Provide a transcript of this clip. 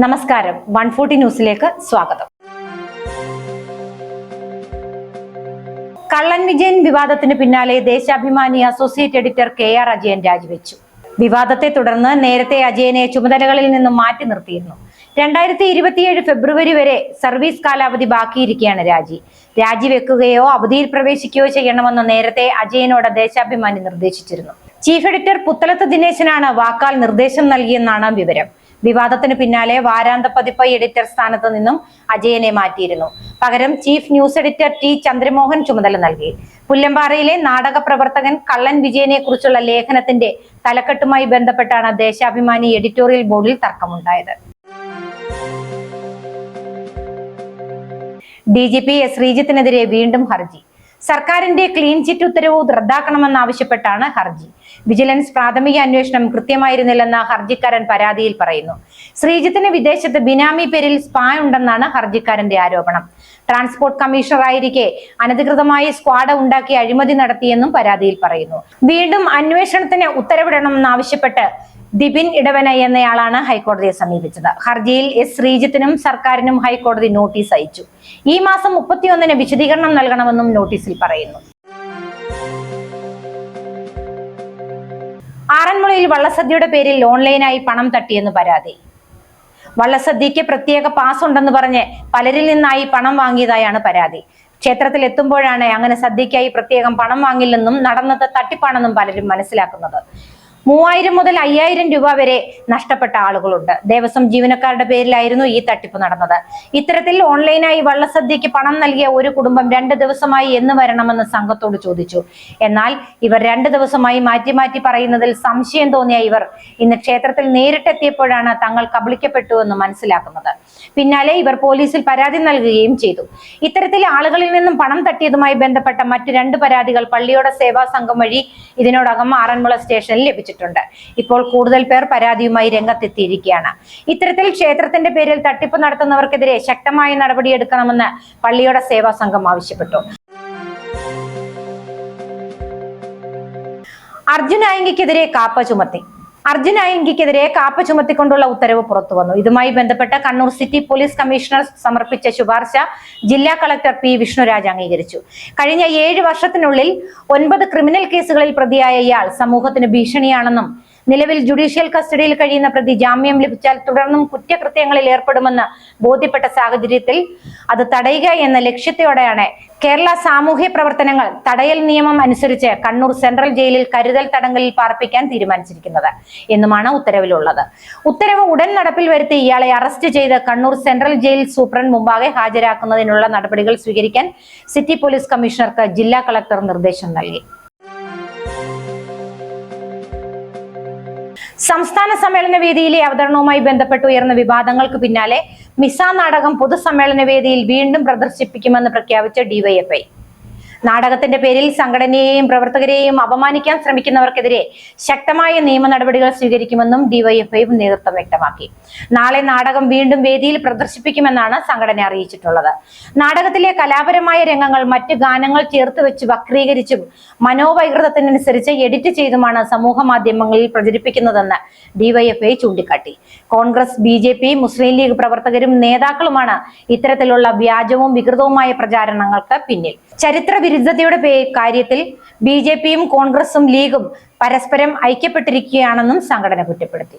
നമസ്കാരം, 140 ന്യൂസിലേക്ക് സ്വാഗതം. കള്ളൻ വിജയൻ വിവാദത്തിന് പിന്നാലെ Deshabhimani associate editor KR Ajayan രാജിവെച്ചു. വിവാദത്തെ തുടർന്ന് നേരത്തെ അജയനെ ചുമതലകളിൽ നിന്നും മാറ്റി നിർത്തിയിരുന്നു. 2027 ഫെബ്രുവരി വരെ സർവീസ് കാലാവധി ബാക്കിയിരിക്കെയാണ് രാജിവെക്കുകയോ അവധിയിൽ പ്രവേശിക്കുകയോ ചെയ്യണമെന്ന് നേരത്തെ അജയനോട് ദേശാഭിമാനി നിർദ്ദേശിച്ചിരുന്നു. ചീഫ് എഡിറ്റർ പുത്തലത്ത് ദിനേശനാണ് വാക്കാൽ നിർദ്ദേശം നൽകിയെന്നാണ് വിവരം. വിവാദത്തിന് പിന്നാലെ വാരാന്ത പതിപ്പ് എഡിറ്റർ സ്ഥാനത്ത് നിന്നും അജയനെ മാറ്റിയിരുന്നു. പകരം chief news editor T Chandramohan ചുമതല നൽകി. പുല്ലമ്പാറയിലെ നാടക പ്രവർത്തകൻ കള്ളൻ വിജയനെ കുറിച്ചുള്ള ലേഖനത്തിന്റെ തലക്കെട്ടുമായി ബന്ധപ്പെട്ടാണ് ദേശാഭിമാനി എഡിറ്റോറിയൽ ബോർഡിൽ തർക്കമുണ്ടായത്. DGP S ശ്രീജിത്തിനെതിരെ വീണ്ടും ഹർജി. സർക്കാരിന്റെ ക്ലീൻ ചിറ്റ് ഉത്തരവ് റദ്ദാക്കണമെന്നാവശ്യപ്പെട്ടാണ് ഹർജി. വിജിലൻസ് പ്രാഥമിക അന്വേഷണം കൃത്യമായിരുന്നില്ലെന്ന് ഹർജിക്കാരൻ പരാതിയിൽ പറയുന്നു. ശ്രീജിത്തിന് വിദേശത്ത് ബിനാമി പേരിൽ സ്പാ ഉണ്ടെന്നാണ് ഹർജിക്കാരന്റെ ആരോപണം. ട്രാൻസ്പോർട്ട് കമ്മീഷണറായിരിക്കെ അനധികൃതമായി സ്ക്വാഡ് ഉണ്ടാക്കി അഴിമതി നടത്തിയെന്നും പരാതിയിൽ പറയുന്നു. വീണ്ടും അന്വേഷണത്തിന് ഉത്തരവിടണമെന്നാവശ്യപ്പെട്ട് ദിപിൻ ഇടവന എന്നയാളാണ് ഹൈക്കോടതിയെ സമീപിച്ചത്. ഹർജിയിൽ S ശ്രീജിത്തിനും സർക്കാരിനും ഹൈക്കോടതി നോട്ടീസ് അയച്ചു. ഈ മാസം 31-ന് വിശദീകരണം നൽകണമെന്നും നോട്ടീസിൽ പറയുന്നു. ആറന്മുളയിൽ വള്ളസദ്യയുടെ പേരിൽ ഓൺലൈനായി പണം തട്ടിയെന്ന് പരാതി. വള്ളസദ്യക്ക് പ്രത്യേക പാസ് ഉണ്ടെന്ന് പറഞ്ഞ് പലരിൽ നിന്നായി പണം വാങ്ങിയതായാണ് പരാതി. ക്ഷേത്രത്തിൽ എത്തുമ്പോഴാണ് അങ്ങനെ സദ്യക്കായി പ്രത്യേകം പണം വാങ്ങില്ലെന്നും നടന്നത് തട്ടിപ്പാണെന്നും പലരും മനസ്സിലാക്കുന്നത്. 3000 മുതൽ 5000 രൂപ വരെ നഷ്ടപ്പെട്ട ആളുകളുണ്ട്. ദേവസ്വം ജീവനക്കാരുടെ പേരിലായിരുന്നു ഈ തട്ടിപ്പ് നടന്നത്. ഇത്തരത്തിൽ ഓൺലൈനായി വള്ളസദ്യക്ക് പണം നൽകിയ ഒരു കുടുംബം 2 ദിവസമായി എന്ന് വരണമെന്ന് സംഘത്തോട് ചോദിച്ചു. എന്നാൽ ഇവർ 2 ദിവസമായി മാറ്റി മാറ്റി പറയുന്നതിൽ സംശയം തോന്നിയ ഇവർ ഇന്ന് ക്ഷേത്രത്തിൽ നേരിട്ടെത്തിയപ്പോഴാണ് തങ്ങൾ കബളിക്കപ്പെട്ടുവെന്ന് മനസ്സിലാക്കുന്നത്. പിന്നാലെ ഇവർ പോലീസിൽ പരാതി നൽകുകയും ചെയ്തു. ഇത്തരത്തിൽ ആളുകളിൽ നിന്നും പണം തട്ടിയതുമായി ബന്ധപ്പെട്ട മറ്റ് 2 പരാതികൾ പള്ളിയോട സേവാ സംഘം വഴി ഇതിനോടകം ആറന്മുള സ്റ്റേഷനിൽ ലഭിച്ചു. ഇപ്പോൾ കൂടുതൽ പേർ പരാതിയുമായി രംഗത്തെത്തിയിരിക്കുകയാണ്. ഇത്തരത്തിൽ ക്ഷേത്രത്തിന്റെ പേരിൽ തട്ടിപ്പ് നടത്തുന്നവർക്കെതിരെ ശക്തമായ നടപടിയെടുക്കണമെന്ന് പള്ളിയോട സേവാ സംഘം ആവശ്യപ്പെട്ടു. അർജുൻ ആയങ്കിക്കെതിരെ കാപ്പ ചുമത്തി. അർജുൻ ആയങ്കിക്കെതിരെ കാപ്പ ചുമത്തിക്കൊണ്ടുള്ള ഉത്തരവ് പുറത്തുവന്നു. ഇതുമായി ബന്ധപ്പെട്ട് കണ്ണൂർ സിറ്റി പോലീസ് കമ്മീഷണർ സമർപ്പിച്ച ശുപാർശ ജില്ലാ കളക്ടർ P വിഷ്ണുരാജ് അംഗീകരിച്ചു. കഴിഞ്ഞ 7 വർഷത്തിനുള്ളിൽ 9 ക്രിമിനൽ കേസുകളിൽ പ്രതിയായ ഇയാൾ സമൂഹത്തിന് ഭീഷണിയാണെന്നും നിലവിൽ ജുഡീഷ്യൽ കസ്റ്റഡിയിൽ കഴിയുന്ന പ്രതി ജാമ്യം ലഭിച്ചാൽ തുടർന്നും കുറ്റകൃത്യങ്ങളിൽ ഏർപ്പെടുമെന്ന് ബോധ്യപ്പെട്ട സാഹചര്യത്തിൽ അത് തടയുക എന്ന ലക്ഷ്യത്തോടെയാണ് കേരള സാമൂഹ്യ പ്രവർത്തനങ്ങൾ തടയൽ നിയമം അനുസരിച്ച് കണ്ണൂർ സെൻട്രൽ ജയിലിൽ കരുതൽ തടങ്കലിൽ പാർപ്പിക്കാൻ തീരുമാനിച്ചിരിക്കുന്നത് എന്നുമാണ് ഉത്തരവിലുള്ളത്. ഉത്തരവ് ഉടൻ നടപ്പിൽ വരുത്തി ഇയാളെ അറസ്റ്റ് ചെയ്ത് കണ്ണൂർ സെൻട്രൽ ജയിൽ സൂപ്രണ്ട് മുമ്പാകെ ഹാജരാക്കുന്നതിനുള്ള നടപടികൾ സ്വീകരിക്കാൻ സിറ്റി പോലീസ് കമ്മീഷണർക്ക് ജില്ലാ കളക്ടർ നിർദ്ദേശം നൽകി. സംസ്ഥാന സമ്മേളന വേദിയിലെ അവതരണവുമായി ബന്ധപ്പെട്ട് ഉയർന്ന വിവാദങ്ങൾക്ക് പിന്നാലെ മിസ നാടകം പൊതുസമ്മേളന വേദിയിൽ വീണ്ടും പ്രദർശിപ്പിക്കുമെന്ന് പ്രഖ്യാപിച്ച DYFI. നാടകത്തിന്റെ പേരിൽ സംഘടനയെയും പ്രവർത്തകരെയും അപമാനിക്കാൻ ശ്രമിക്കുന്നവർക്കെതിരെ ശക്തമായ നിയമ നടപടികൾ സ്വീകരിക്കുമെന്നും DYFI നേതൃത്വം വ്യക്തമാക്കി. നാളെ നാടകം വീണ്ടും വേദിയിൽ പ്രദർശിപ്പിക്കുമെന്നാണ് സംഘടന അറിയിച്ചിട്ടുള്ളത്. നാടകത്തിലെ കലാപരമായ രംഗങ്ങൾ മറ്റ് ഗാനങ്ങൾ ചേർത്ത് വെച്ച് വക്രീകരിച്ചും മനോവൈകൃതത്തിനനുസരിച്ച് എഡിറ്റ് ചെയ്തുമാണ് സമൂഹ മാധ്യമങ്ങളിൽ പ്രചരിപ്പിക്കുന്നതെന്ന് DYFI ചൂണ്ടിക്കാട്ടി. കോൺഗ്രസ്, BJP, മുസ്ലിം ലീഗ് പ്രവർത്തകരും നേതാക്കളുമാണ് ഇത്തരത്തിലുള്ള വ്യാജവും വികൃതവുമായ പ്രചാരണങ്ങൾക്ക് പിന്നിൽ. ചരിത്ര വിരുദ്ധതയുടെ കാര്യത്തിൽ BJPയും കോൺഗ്രസും ലീഗും പരസ്പരം ഐക്യപ്പെട്ടിരിക്കുകയാണെന്നും സംഘടന കുറ്റപ്പെടുത്തി.